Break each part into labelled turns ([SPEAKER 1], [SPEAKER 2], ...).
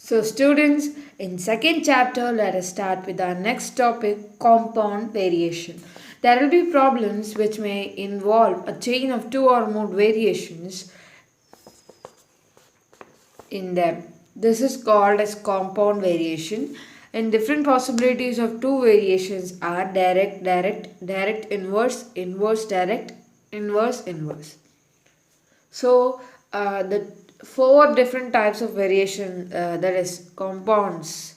[SPEAKER 1] So students, in second chapter, let us start with our next topic, compound variation. There will be problems which may involve a chain of two or more variations in them. This is called as compound variation. And different possibilities of two variations are direct, direct, direct, inverse, inverse, direct, inverse, inverse. So the four different types of variation, that is compounds,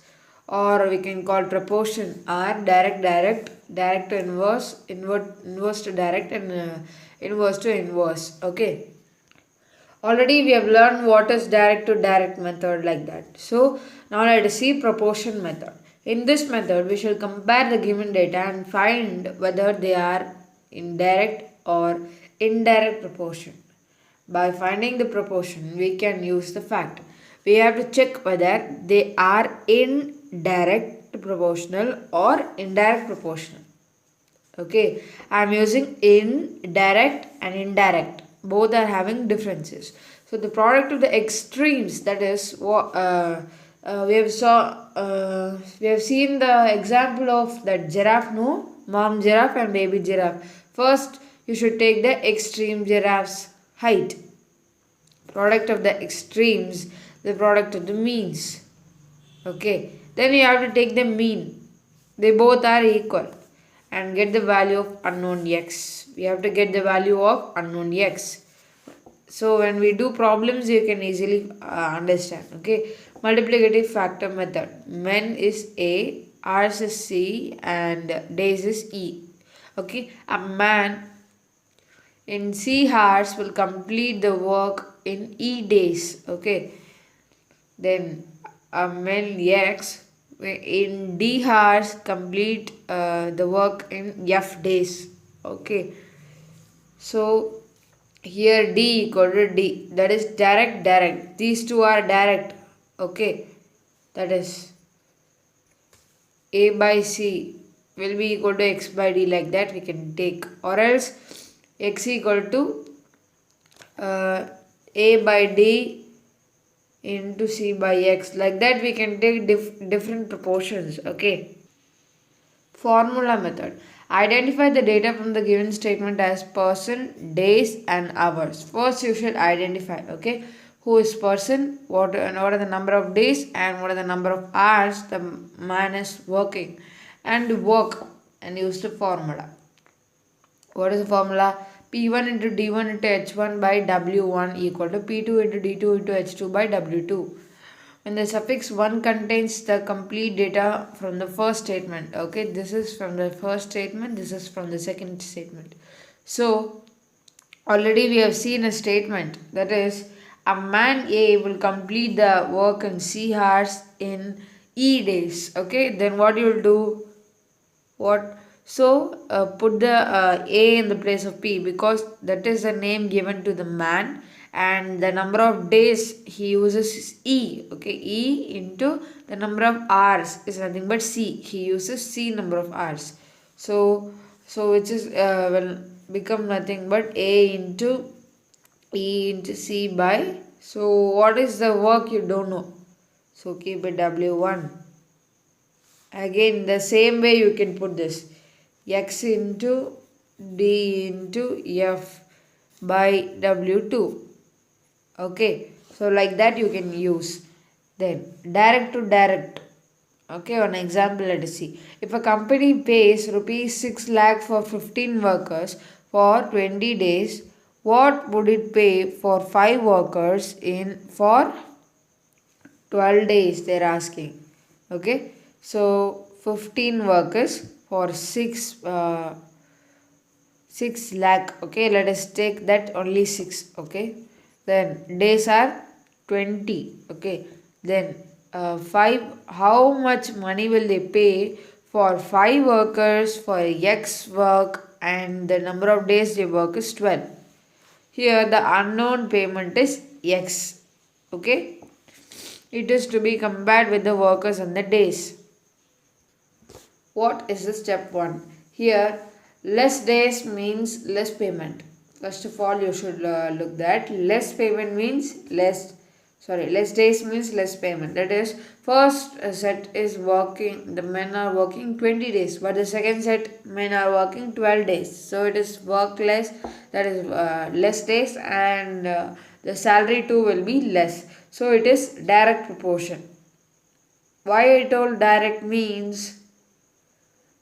[SPEAKER 1] or we can call proportion, are direct, direct, direct to inverse, inverse to direct, and inverse to inverse. Okay. Already we have learned what is direct to direct method like that. So now let us see proportion method. In this method, we shall compare the given data and find whether they are in direct or indirect proportion. By finding the proportion, we can use the fact. We have to check whether they are in direct proportional or indirect proportional. Okay, I am using indirect and indirect. Both are having differences. So the product of the extremes, that is what we have seen the example of that giraffe, no, mom giraffe and baby giraffe. First, you should take the extreme giraffe's height. Product of the extremes, the product of the means. Okay, then you have to take the mean. They both are equal and get the value of unknown x. We have to get the value of unknown x. So when we do problems, you can easily understand. Okay, multiplicative factor method. Men is A, ours is C, and days is E. Okay, a man in C hours will complete the work in E days. Okay, then a man X in D hours complete the work in F days. Okay, so here D equal to D, that is direct, direct. These two are direct. Okay, that is A by C will be equal to X by D, like that we can take, or else X equal to A by D into C by X, like that we can take different proportions. Okay, formula method. Identify the data from the given statement as person, days and hours. First you should identify, okay, who is person, what are the number of days and what are the number of hours the man is working, and work, and use the formula. What is the formula? P1 into D1 into H1 by W1 equal to P2 into D2 into H2 by W2. When the suffix 1 contains the complete data from the first statement. Okay, this is from the first statement, this is from the second statement. So, already we have seen a statement, that is, a man A will complete the work in C hours in E days. Okay, then what you will do? What? So put the A in the place of P, because that is the name given to the man, and the number of days he uses is E. Okay, E into the number of hours is nothing but C. He uses C number of hours. So which is will become nothing but A into E into C by. So what is the work, you don't know. So keep it W1. Again, the same way you can put this. X into D into F by W2. Okay, so like that you can use. Then direct to direct. Okay, one example let us see. If a company pays rupees 6 lakh for 15 workers for 20 days, what would it pay for 5 workers in for 12 days, they are asking. Okay, so 15 workers for 6 lakh. Okay, let us take that only 6. Okay, then days are 20. Okay, then 5, how much money will they pay for 5 workers for X work, and the number of days they work is 12. Here the unknown payment is X. Okay, it is to be compared with the workers and the days. What is the step 1? Here, less days means less payment. First of all, you should look that less payment means less less days means less payment. That is, first set is working, the men are working 20 days, but the second set men are working 12 days. So it is work less, that is less days, and the salary too will be less. So it is direct proportion. Why I told direct means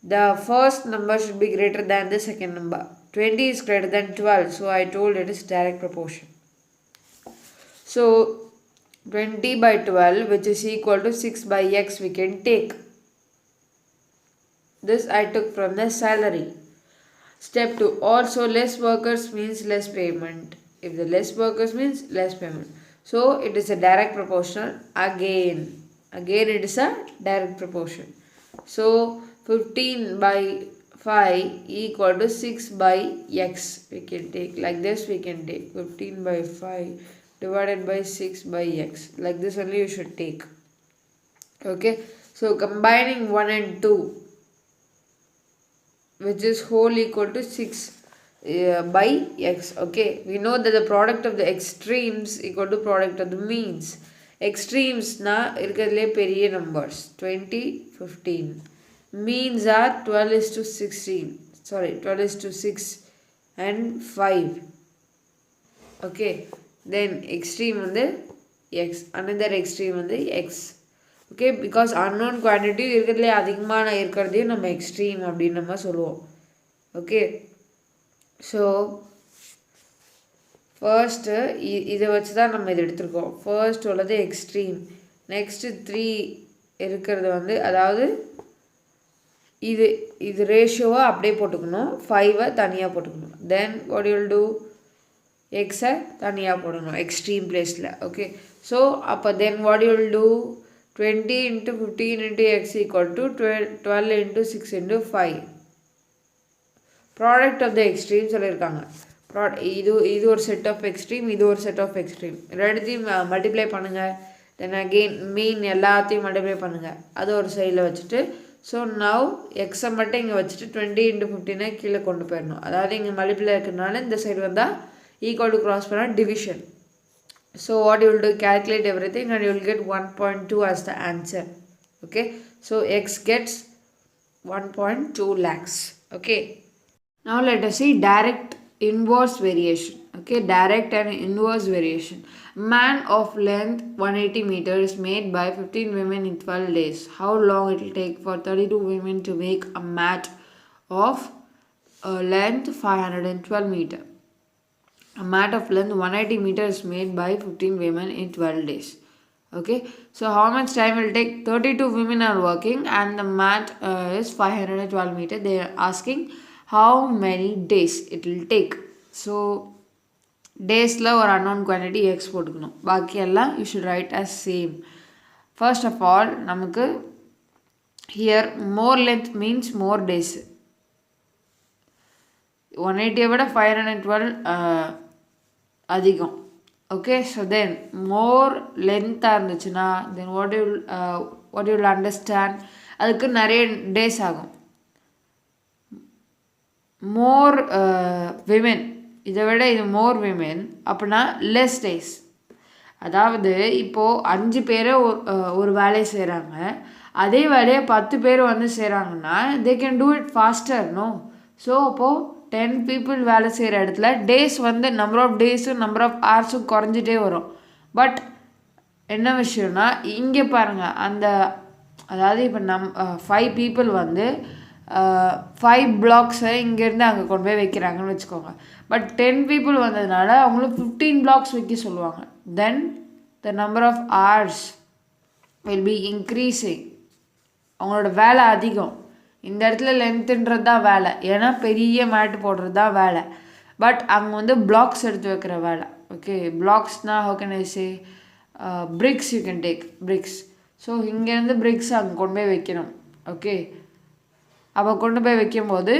[SPEAKER 1] the first number should be greater than the second number. 20 is greater than 12, so I told it is direct proportion. So 20 by 12, which is equal to 6 by x, we can take. This I took from the salary. Step 2. Also less workers means less payment. If the less workers means less payment. So it is a direct proportional again. Again it is a direct proportion. So 15 by 5 equal to 6 by x. We can take like this, we can take 15 by 5 divided by 6 by x. Like this only you should take. Okay. So combining 1 and 2, which is whole equal to 6 by x. Okay. We know that the product of the extremes equal to product of the means. Extremes na irukadle periya numbers 20, 15. Means are 12 is to 16. 12 is to 6 and 5. Okay. Then extreme on the x. Another extreme on the x. Okay. Because unknown quantity irukadle adhigamaana irukradhiyum நம்ம extreme அப்படினு நம்ம சொல்லுவோம். Okay. So first இதை வச்சு தான் நம்ம இதை எடுத்துருக்கோம். ஃபர்ஸ்ட் உள்ளது எக்ஸ்ட்ரீம். நெக்ஸ்ட் 3 இருக்கிறது வந்து, அதாவது இது ரேஷியோவை அப்படியே போட்டுக்கணும், 5 தனியாக போட்டுக்கணும். Then what you will do, எக்ஸை தனியாக போடணும் எக்ஸ்ட்ரீம் பிளேஸில். ஓகே. ஸோ அப்போ then what you will do, 20 into 15 into x equal to 12 into 6 into 5. Product of the extreme சொல்லியிருக்காங்க. இது ஒரு செட் ஆஃப் எக்ஸ்ட்ரீம், இது ஒரு செட் ஆஃப் எக்ஸ்ட்ரீம். ரெண்டுத்தையும் மல்டிப்ளை பண்ணுங்கள். தென் அகெயின் மீன் எல்லாத்தையும் மல்டிப்ளை பண்ணுங்கள். அது ஒரு சைடில் வச்சுட்டு, ஸோ நவ் எக்ஸை மட்டும் இங்கே வச்சுட்டு 20 into 15 கீழே கொண்டு போயிடணும். அதாவது இங்கே மல்டிப்ளை இருக்கிறதுனால இந்த சைடு வந்தால் ஈக்குவல் டு கிராஸ் பண்ணால் division. So what you will do, calculate everything and you will get 1.2 as the answer. Okay. So x gets 1.2 lakhs. Okay. Now let us see direct inverse variation. Okay, direct and inverse variation. Man of length 180 meters is made by 15 women in 12 days. How long it will take for 32 women to make a mat of length 512 meter? A mat of length 180 meters is made by 15 women in 12 days. Okay, so how much time will take? 32 women are working and the mat is 512 meter. They are asking how many days it will take. So daysல ஒரு unknown quantity x போட்டுக்கணும். பாக்கி எல்லாம் you should write as same. First of all, நமக்கு here more length means more days. 180 விட 512 அதிகம். Okay, so then more length இருந்துச்சுன்னா then what you will understand, அதுக்கு நிறைய days ஆகும். More women, இதை விட இது more women அப்படின்னா less days. அதாவது இப்போது 5 பேர் ஒரு வேலையை செய்கிறாங்க, அதே வேலையை 10 பேர் வந்து செய்கிறாங்கன்னா they can do it faster, no? So அப்போது 10 people வேலை செய்கிற இடத்துல டேஸ் வந்து நம்பர் ஆஃப் டேஸும் நம்பர் ஆஃப் ஹவர்ஸும் குறைஞ்சிட்டே வரும். பட் என்ன விஷயம்னா இங்கே பாருங்கள், அந்த அதாவது இப்போ 5 people வந்து 5 blocks இங்கேருந்து அங்கே கொண்டு போய் வைக்கிறாங்கன்னு வச்சுக்கோங்க. பட் 10 people வந்ததுனால அவங்களும் 15 blocks வைக்க சொல்லுவாங்க. Then the number of hours will be increasing. அவங்களோட வேலை அதிகம். இந்த இடத்துல லென்த்துன்றது தான் வேலை, ஏன்னா பெரிய மேட்டு போடுறது தான் வேலை. பட் அங்கே வந்து பிளாக்ஸ் எடுத்து வைக்கிற வேலை. ஓகே, பிளாக்ஸ்னால் how can I say, bricks you can take bricks. So இங்கேருந்து பிரிக்ஸ் அங்கே கொண்டு போய் வைக்கணும். ஓகே, அப்போ கொண்டு போய் வைக்கும்போது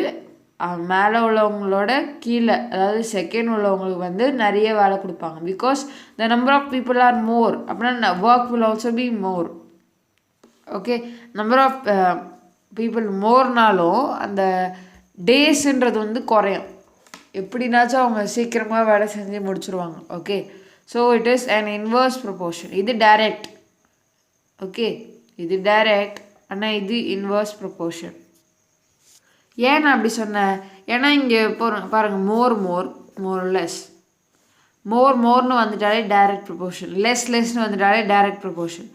[SPEAKER 1] மேலே உள்ளவங்களோட கீழே, அதாவது செகண்ட் உள்ளவங்களுக்கு வந்து நிறைய வேலை கொடுப்பாங்க. Because the number of people are more, அப்படின்னா work will also be more. Okay, number of people மோர்னாலும் அந்த டேஸுன்றது வந்து குறையும். எப்படின்னாச்சும் அவங்க சீக்கிரமாக வேலை செஞ்சு முடிச்சுருவாங்க. Okay, So it is an inverse proportion. This is direct. Okay, this is direct and this is inverse proportion. ஏன் நான் அப்படி சொன்னேன்? ஏன்னா இங்கே பாருங்கள் மோர் லெஸ் மோர்னு வந்துட்டாலே டைரக்ட் ப்ரொபோர்ஷன், லெஸ்னு வந்துட்டாலே டைரக்ட் ப்ரொபோர்ஷன்,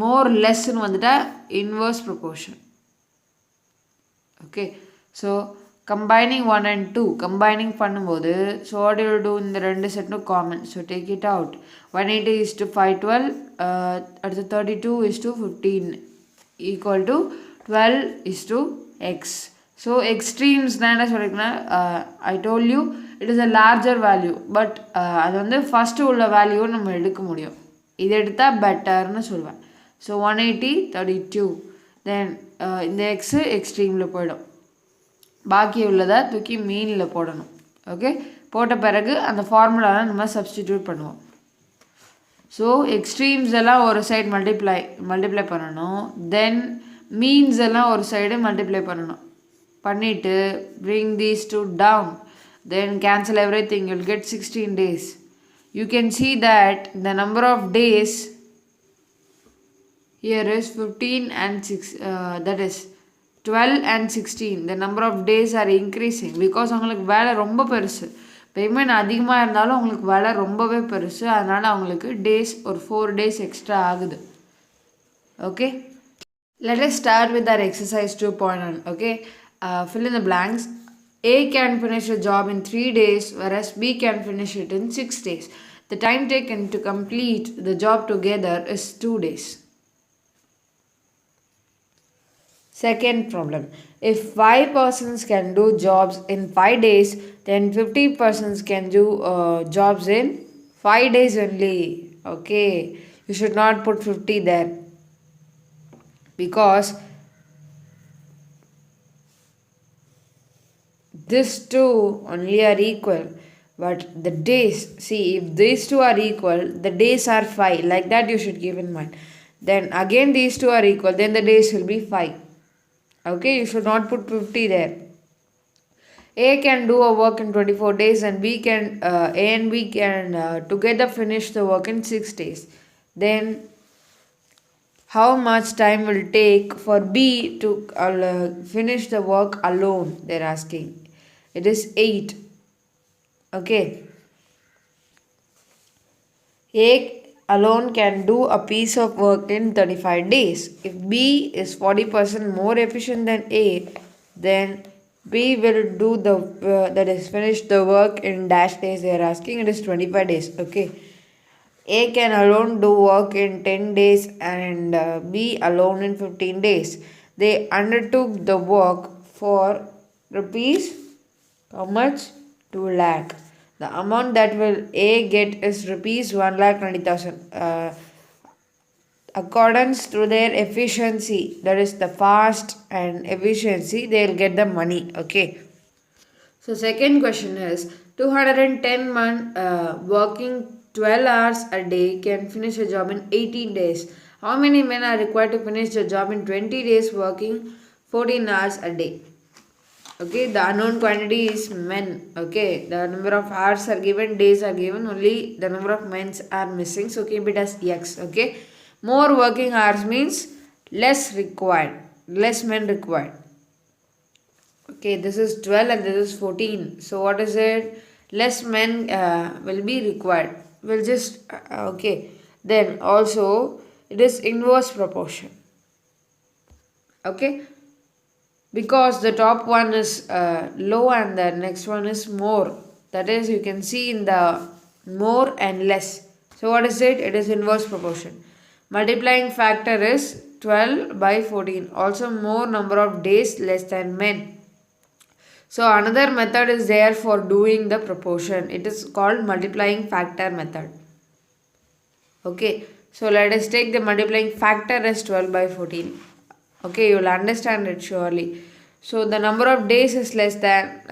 [SPEAKER 1] மோர் லெஸ்ன்னு வந்துட்டா inverse proportion. Okay, so combining 1 and 2 combining பண்ணும்போது ஸோ வாட் யூ டூ, இந்த ரெண்டு செட்டும் common, so take it out. 180 is to 512, அடுத்து 32 is to 15 equal to 12 is to x. So extremes நான் என்ன சொல்லியிருக்கேன்னா, I told you it is a larger value, but அது வந்து ஃபஸ்ட்டு உள்ள வேல்யூவை நம்ம எடுக்க முடியும். இது எடுத்தால் பெட்டர்னு சொல்லுவேன். ஸோ 180 32, தென் இந்த எக்ஸு எக்ஸ்ட்ரீமில் போயிடும், பாக்கி உள்ளதை தூக்கி மீனில் போடணும். ஓகே, போட்ட பிறகு அந்த ஃபார்முலாவை நம்ம சப்ஸ்டிடியூட் பண்ணுவோம். ஸோ எக்ஸ்ட்ரீம்ஸ் எல்லாம் ஒரு சைடு மல்டிப்ளை பண்ணணும், தென் மீன்ஸ் எல்லாம் ஒரு சைடு மல்டிப்ளை பண்ணணும். பண்ணிவிட்டு bring these two down, then cancel everything, you'll get 16 days. You can see that the number of days here is 15 and 6, that is 12 and 16. The number of days are increasing because அவங்களுக்கு வேலை ரொம்ப பெருசு, payment அதிகமாக இருந்தாலும் அவங்களுக்கு வேலை ரொம்பவே பெருசு, அதனால் அவங்களுக்கு டேஸ் ஒரு 4 days எக்ஸ்ட்ரா ஆகுது. Okay, let us start with our exercise 2.1. okay, fill in the blanks. A can finish a job in 3 days whereas B can finish it in 6 days. The time taken to complete the job together is 2 days. Second problem. If 5 persons can do jobs in 5 days, then 50 persons can do jobs in 5 days only. Okay, you should not put 50 there because these two only are equal, but the days, see, if these two are equal, the days are 5, like that you should keep in mind. Then again these two are equal, then the days will be 5. Okay, you should not put 50 there. A can do a work in 24 days and A and B can together finish the work in 6 days. Then how much time will take for B to finish the work alone, they're asking. It is 8. Okay, A alone can do a piece of work in 35 days. If B is 40% more efficient than A, then B will do that is finish the work in dash days they are asking. It is 25 days. Okay, A can alone do work in 10 days and B alone in 15 days. They undertook the work for rupees, how much? 2 lakh. The amount that will A get is rupees 1,90,000. Accordance to their efficiency, that is the fast and efficiency, they will get the money. Okay. So second question is 210 men working 12 hours a day can finish a job in 18 days. How many men are required to finish the job in 20 days working 14 hours a day? Okay, the unknown quantity is men. Okay, the number of hours are given, days are given, only the number of men are missing, so keep it as x. Okay, more working hours means less men required. Okay, this is 12 and this is 14, so what is it? Less men will be required. We'll just okay, then also it is inverse proportion. Okay, because the top one is low and the next one is more, that is you can see in the more and less. So what is it? It is inverse proportion. Multiplying factor is 12 by 14, also more number of days less than men. So another method is there for doing the proportion. It is called multiplying factor method. Okay, so let us take the multiplying factor as 12 by 14. Okay, you will understand it surely. So the number of days is less than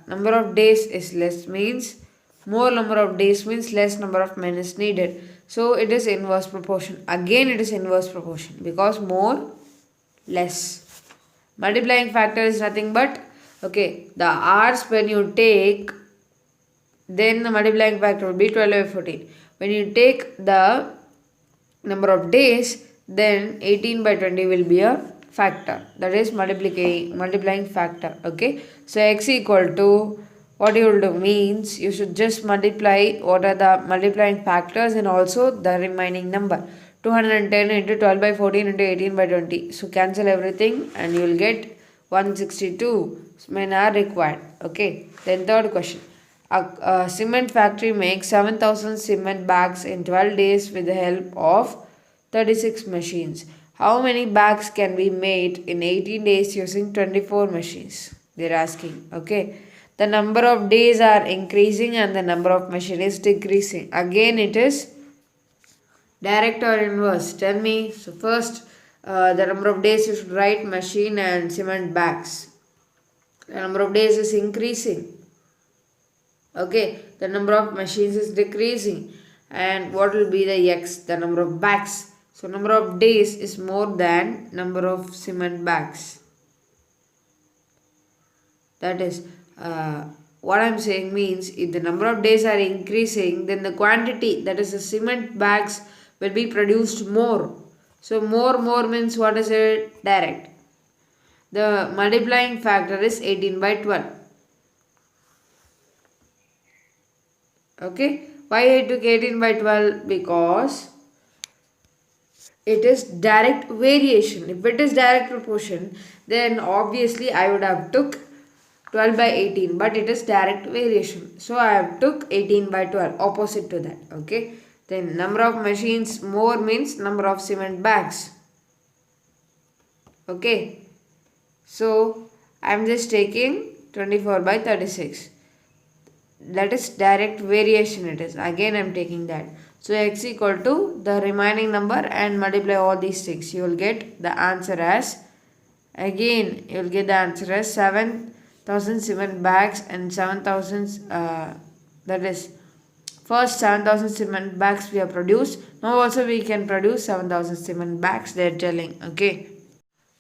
[SPEAKER 1] number of days is less means more number of days means less number of men is needed. So it is inverse proportion. Again it is inverse proportion because more less. Multiplying factor is nothing but okay, the hours when you take, then the multiplying factor will be 12 by 14. When you take the number of days, then 18 by 20 will be a factor, that is multiplying factor. Okay, so x equal to, what you will do means you should just multiply what are the multiplying factors and also the remaining number. 210 into 12 by 14 into 18 by 20. So cancel everything and you will get 162 men are required. Okay, then third question. A cement factory makes 7,000 cement bags in 12 days with the help of 36 machines. How many bags can be made in 18 days using 24 machines? They are asking. Okay. The number of days are increasing and the number of machines is decreasing. Again, it is direct or inverse? Tell me. So, first, the number of days you should write machine and cement bags. The number of days is increasing. Okay, the number of machines is decreasing. And what will be the x? The number of bags. So number of days is more than number of cement bags. That is, what I am saying means if the number of days are increasing, then the quantity, that is the cement bags, will be produced more. So more means what is it? Direct. The multiplying factor is 18 by 12. Okay, why I took 18 by 12? Because it is direct variation. If it is direct proportion, then obviously I would have took 12 by 18, but it is direct variation. So I have took 18 by 12, opposite to that. Okay, then number of machines more means number of cement bags. Okay, so I am just taking 24 by 36. That is direct variation it is. Again I am taking that. So x equal to the remaining number and multiply all these things. You will get the answer as, again you will get the answer as 7,000 cement bags and 7,000 that is, first 7,000 cement bags we have produced. Now also we can produce 7,000 cement bags, they are telling. Okay.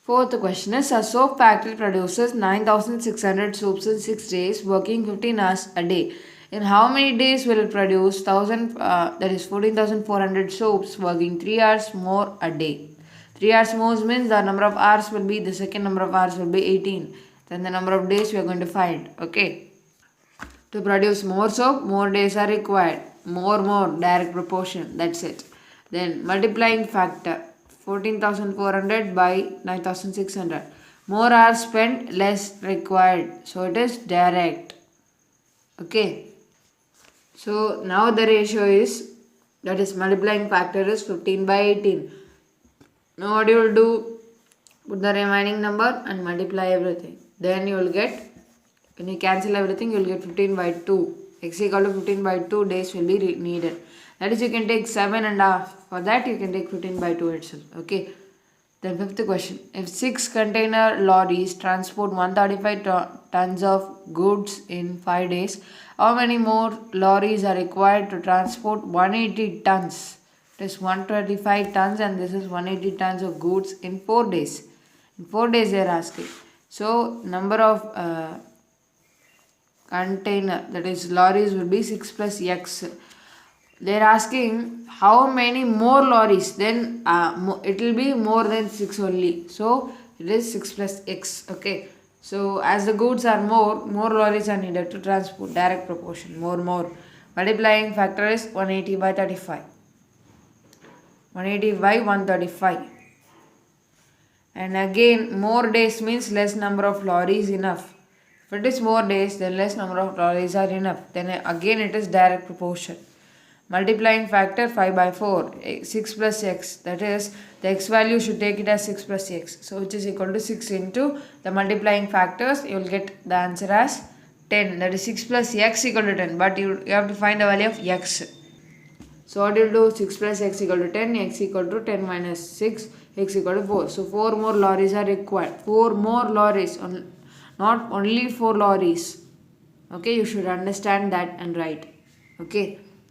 [SPEAKER 1] Fourth question is, a soap factory produces 9,600 soaps in 6 days, working 15 hours a day. In how many days will it produce 14,400 soaps, working 3 hours more a day? 3 hours more means the number of hours will be, the second number of hours will be 18. Then the number of days we are going to find. Okay. To produce more soap, more days are required. More, direct proportion. That's it. Then multiplying factor. 14,400 by 9,600. More hours spent, less required. So it is direct. Okay. So now the ratio is, that is multiplying factor is 15 by 18. Now what you will do? Put the remaining number and multiply everything. Then you will get, when you cancel everything, you will get 15 by 2. X equal to 15 by 2 days will be needed. That is, you can take 7.5. For that you can take 15 by 2 itself. Okay. Then fifth question. If 6 container lorries transport 135 tons of goods in 5 days, how many more lorries are required to transport 180 tons? It is 125 tons and this is 180 tons of goods in 4 days. In 4 days they are asking. So number of container, that is lorries, will be 6 plus x. They are asking how many more lorries, then it will be more than 6 only. So it is 6 plus x. Okay. So as the goods are more lorries are needed to transport, direct proportion, more. Multiplying factor is 180 by 35. 180 by 135. And again, more days means less number of lorries enough. If it is more days, then less number of lorries are enough. Then again it is direct proportion. Multiplying factor 5 by 4, 6 plus x, that is the x value should take it as 6 plus x. So which is equal to 6 into the multiplying factors, you will get the answer as 10. That is 6 plus x equal to 10, but you have to find the value of x. So what you will do? 6 plus x equal to 10, x equal to 10 minus 6, x equal to 4. So 4 more lorries are required. 4 more lorries, not only 4 lorries. Okay, you should understand that and write. Okay.